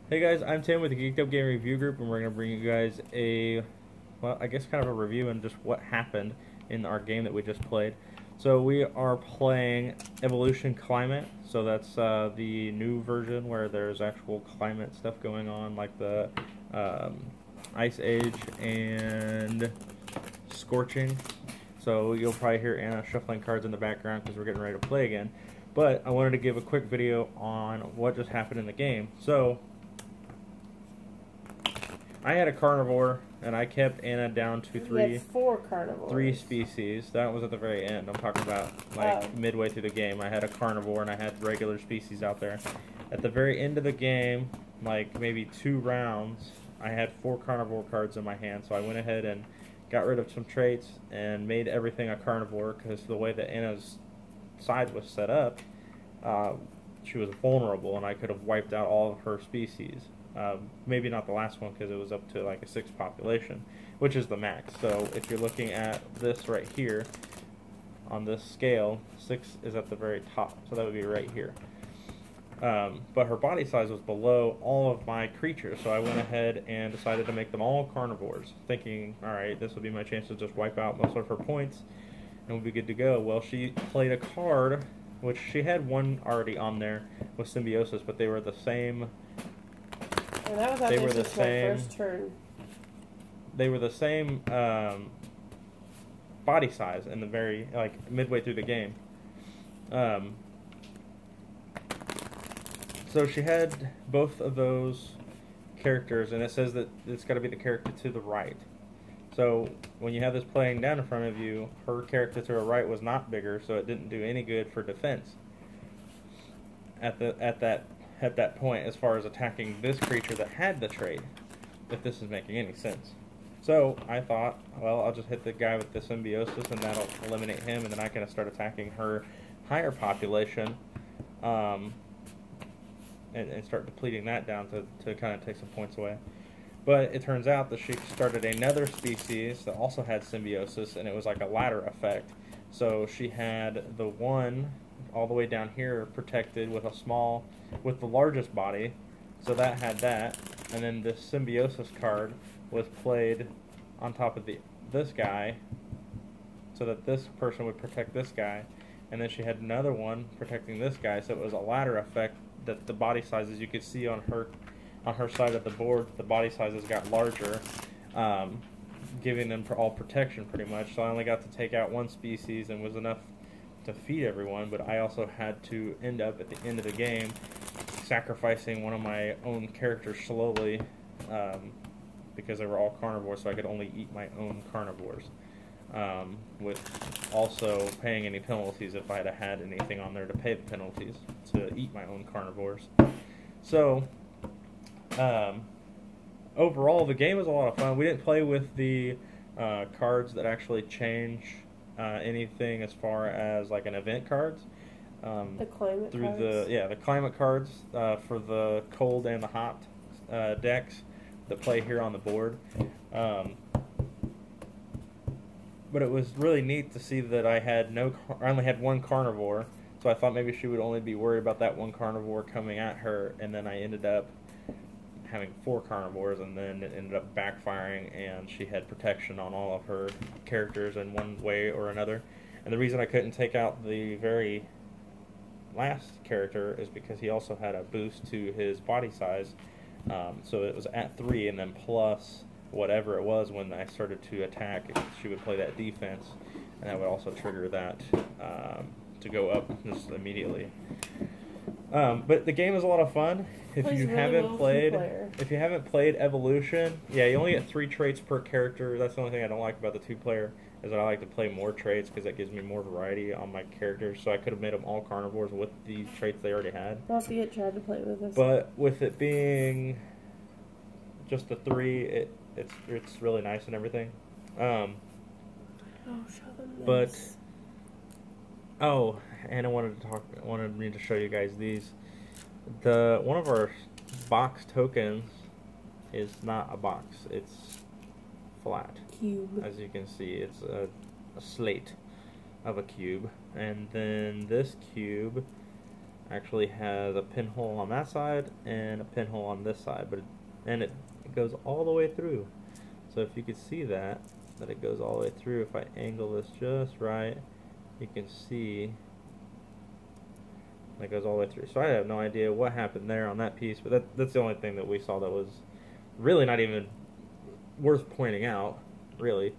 Hey guys, I'm Tim with the Geeked Up Game Review Group, and we're going to bring you guys I guess kind of a review and just what happened in our game that we just played. So we are playing Evolution Climate, so that's the new version where there's actual climate stuff going on, like the um, Ice Age and Scorching. So you'll probably hear Anna shuffling cards in the background because we're getting ready to play again. But I wanted to give a quick video on what just happened in the game. So I had a carnivore, and I kept Anna down to You had four carnivores. three species. That was at the very end. I'm talking about midway through the game. I had a carnivore and I had regular species out there. At the very end of the game, like maybe 2 rounds, I had 4 carnivore cards in my hand. So I went ahead and got rid of some traits and made everything a carnivore because the way that Anna's side was set up, she was vulnerable, and I could have wiped out all of her species. Maybe not the last one because it was up to like a 6 population, which is the max. So if you're looking at this right here, on this scale, 6 is at the very top, so that would be right here. But her body size was below all of my creatures, so I went ahead and decided to make them all carnivores, thinking, alright, this would be my chance to just wipe out most of her points, and we'll be good to go. Well, she played a card, which she had one already on there with Symbiosis, but they were the same. And that was my first turn. They were the same body size in the very midway through the game. So she had both of those characters, and it says that it's got to be the character to the right. So when you have this playing down in front of you, her character to her right was not bigger, so it didn't do any good for defense at that point as far as attacking this creature that had the trait, if this is making any sense. So I thought, well, I'll just hit the guy with the Symbiosis and that'll eliminate him, and then I can start attacking her higher population and start depleting that down to kind of take some points away. But it turns out that she started another species that also had Symbiosis, and it was like a ladder effect. So she had the one all the way down here protected with with the largest body, so that had that, and then this Symbiosis card was played on top of this guy, so that this person would protect this guy, and then she had another one protecting this guy, so it was a ladder effect that the body sizes you could see on her side of the board, the body sizes got larger, giving them all protection pretty much. So I only got to take out one species and was enough to feed everyone, but I also had to end up at the end of the game sacrificing one of my own characters slowly because they were all carnivores, so I could only eat my own carnivores, with also paying any penalties if I had anything on there to pay the penalties to eat my own carnivores. So overall, the game was a lot of fun. We didn't play with the cards that actually change anything as far as like an event cards. The climate through cards? the climate cards for the cold and the hot decks that play here on the board. But it was really neat to see that I only had one carnivore, so I thought maybe she would only be worried about that one carnivore coming at her, and then I ended up having 4 carnivores, and then it ended up backfiring, and she had protection on all of her characters in one way or another. And the reason I couldn't take out the very last character is because he also had a boost to his body size, so it was at 3, and then plus whatever it was when I started to attack, she would play that defense, and that would also trigger that to go up just immediately. But the game is a lot of fun. If you haven't played Evolution, yeah, you only get 3 traits per character. That's the only thing I don't like about the 2-player, is that I like to play more traits because that gives me more variety on my characters. So I could have made them all carnivores with the traits they already had. I'll see it tried to play with us. But with it being just the 3, it's really nice and everything. Show them this. But Anna wanted me to show you guys these. One of our box tokens is not a box, it's flat. Cube. As you can see, it's a slate of a cube. And then this cube actually has a pinhole on that side and a pinhole on this side, and it goes all the way through. So if you could see that it goes all the way through, if I angle this just right, you can see that goes all the way through. So I have no idea what happened there on that piece, but that's the only thing that we saw that was really not even worth pointing out, really.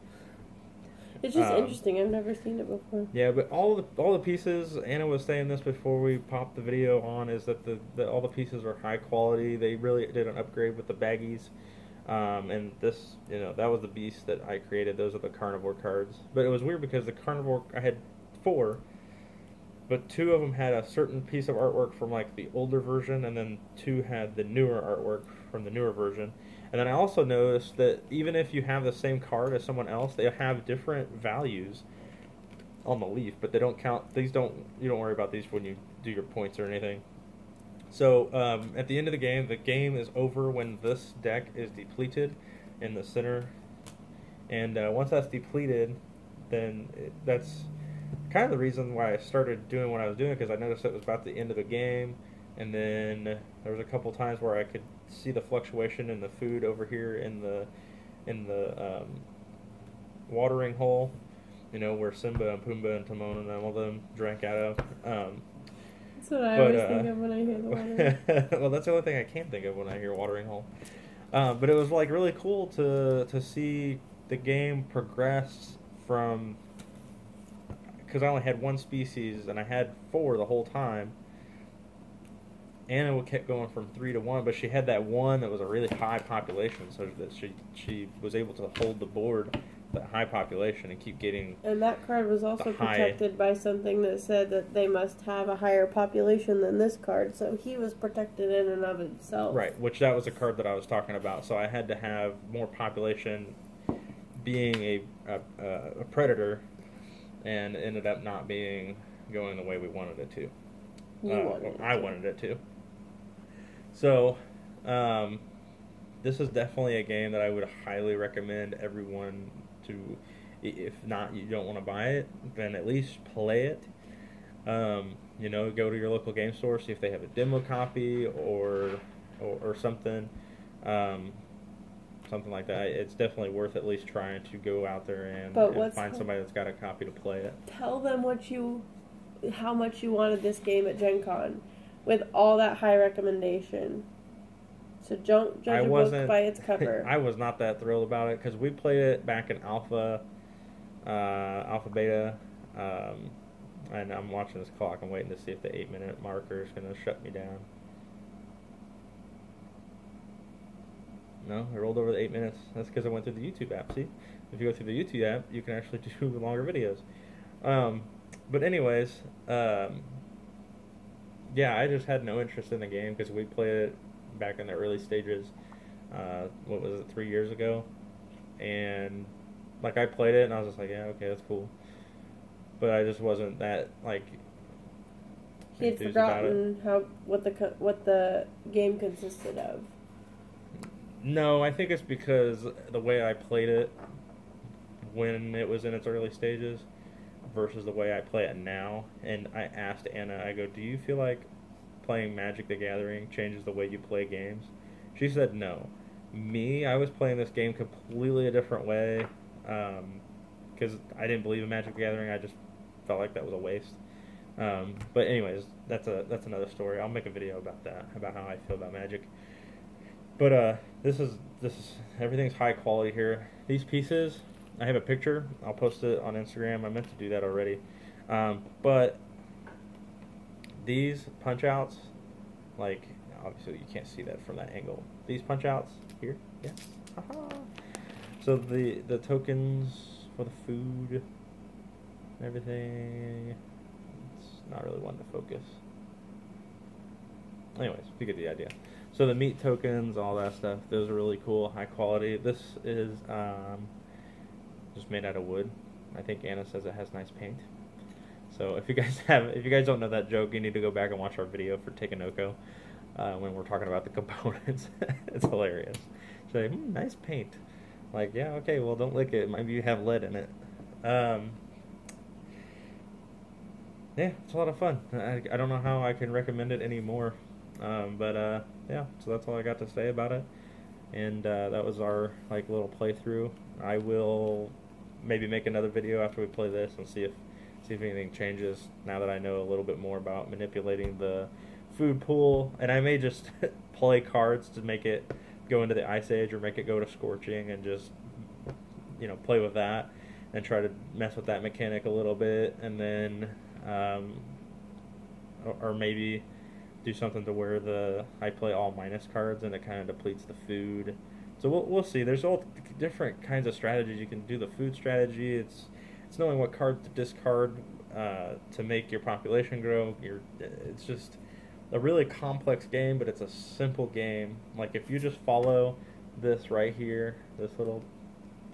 It's just interesting. I've never seen it before. Yeah, but all the pieces, Anna was saying this before we popped the video on, is that all the pieces are high quality. They really did an upgrade with the baggies. And this, that was the beast that I created. Those are the carnivore cards. But it was weird because the carnivore, I had 4, but 2 of them had a certain piece of artwork from like the older version, and then 2 had the newer artwork from the newer version. And then I also noticed that even if you have the same card as someone else, they have different values on the leaf, but they don't count. You don't worry about these when you do your points or anything. So at the end of the game is over when this deck is depleted in the center. And once that's depleted, then that's kind of the reason why I started doing what I was doing, because I noticed it was about the end of the game. And then there was a couple times where I could see the fluctuation in the food over here in the watering hole, where Simba and Pumbaa and Timon and all of them drank out of. That's what I always think of when I hear the watering. Well, that's the only thing I can think of when I hear watering hole. But it was like really cool to see the game progress from, because I only had 1 species and I had 4 the whole time. Anna kept going from 3 to 1, but she had that 1 that was a really high population, so that she was able to hold the board, that high population, and keep getting. And that card was also protected by something that said that they must have a higher population than this card, so he was protected in and of himself. Right, which that was a card that I was talking about. So I had to have more population, being a predator, and ended up not going the way we wanted it to. I wanted it to. So, this is definitely a game that I would highly recommend everyone to. If not, you don't want to buy it, then at least play it. Go to your local game store, see if they have a demo copy or something, something like that. It's definitely worth at least trying to go out there and find somebody that's got a copy to play it. Tell them how much you wanted this game at Gen Con, with all that high recommendation. So don't judge a book by its cover. I was not that thrilled about it, because we played it back in alpha beta, and I'm watching this clock. I'm waiting to see if the 8-minute marker is going to shut me down. No, I rolled over the 8 minutes. That's because I went through the YouTube app. See, if you go through the YouTube app, you can actually do longer videos. But anyways, yeah, I just had no interest in the game because we played it back in the early stages. What was it, 3 years ago? And like, I played it and I was just like, yeah, okay, that's cool. But I just wasn't that He had forgotten what the game consisted of. No, I think it's because the way I played it when it was in its early stages versus the way I play it now. And I asked Anna, I go, do you feel like playing Magic the Gathering changes the way you play games? She said no. I was playing this game completely a different way, because I didn't believe in Magic the Gathering. I just felt like that was a waste. But anyways, that's another story. I'll make a video about that, about how I feel about Magic. But this is everything's high quality here. These pieces, I have a picture. I'll post it on Instagram. I meant to do that already. But these punch outs, like, obviously you can't see that from that angle. These punch outs here, yes. Aha. So the tokens for the food, everything. It's not really one to focus. Anyways, you get the idea. So the meat tokens, all that stuff, those are really cool, high quality. This is just made out of wood. I think Anna says it has nice paint. So if you guys don't know that joke, you need to go back and watch our video for Takenoko when we're talking about the components. It's hilarious. Say, nice paint. Like, yeah, okay, well, don't lick it. Maybe you have lead in it. yeah, it's a lot of fun. I don't know how I can recommend it anymore. Yeah, so that's all I got to say about it. And that was our like little playthrough. I will maybe make another video after we play this and see if anything changes now that I know a little bit more about manipulating the food pool. And I may just play cards to make it go into the Ice Age or make it go to Scorching and just play with that and try to mess with that mechanic a little bit, and then or maybe do something to where I play all minus cards and it kind of depletes the food. So we'll see. There's all different kinds of strategies. You can do the food strategy. It's knowing what cards to discard to make your population grow. It's just a really complex game, but it's a simple game. Like if you just follow this right here, this little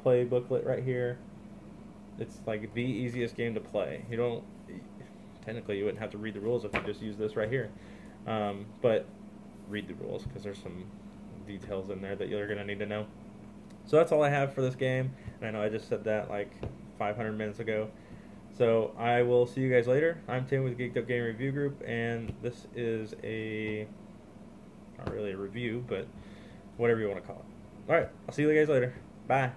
play booklet right here, it's like the easiest game to play. Technically you wouldn't have to read the rules if you just use this right here. But read the rules because there's some details in there that you're going to need to know. So that's all I have for this game. And I know I just said that like 500 minutes ago. So I will see you guys later. I'm Tim with Geeked Up Game Review Group, and this is not really a review, but whatever you want to call it. Alright, I'll see you guys later. Bye.